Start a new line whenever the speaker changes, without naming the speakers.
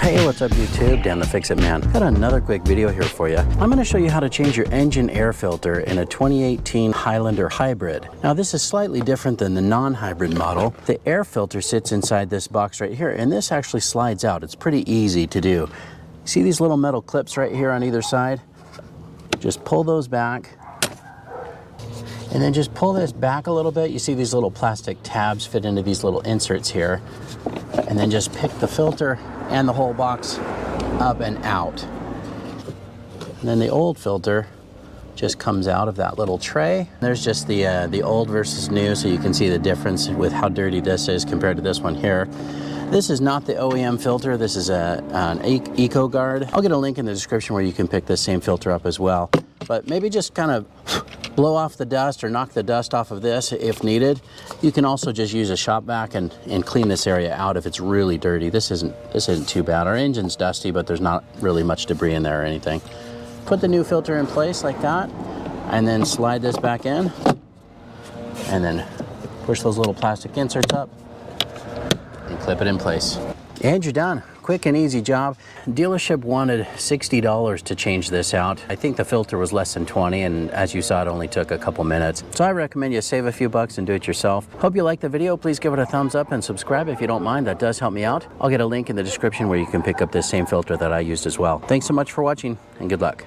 Hey, what's up YouTube? Dan the Fix-It Man. Got another quick video here for you. I'm going to show you how to change your engine air filter in a 2018 Highlander Hybrid. Now this is slightly different than the non-hybrid model. The air filter sits inside this box right here, and this actually slides out. It's pretty easy to do. See these little metal clips right here on either side? Just pull those back. And then just pull this back a little bit. You see these little plastic tabs fit into these little inserts here. And then just pick the filter and the whole box up and out. And then the old filter just comes out of that little tray. There's just the old versus new, so you can see the difference with how dirty this is compared to this one here. This is not the OEM filter. This is an EcoGuard. I'll get a link in the description where you can pick this same filter up as well. But maybe just kind of blow off the dust or knock the dust off of this if needed. You can also just use a shop vac and clean this area out if it's really dirty. This isn't too bad. Our engine's dusty, but there's not really much debris in there or anything. Put the new filter in place like that, and then slide this back in, and then push those little plastic inserts up and clip it in place. And you're done. Quick and easy job. Dealership wanted $60 to change this out. I think the filter was less than 20, and as you saw, it only took a couple minutes. So I recommend you save a few bucks and do it yourself. Hope you liked the video. Please give it a thumbs up and subscribe if you don't mind. That does help me out. I'll get a link in the description where you can pick up this same filter that I used as well. Thanks so much for watching, and good luck.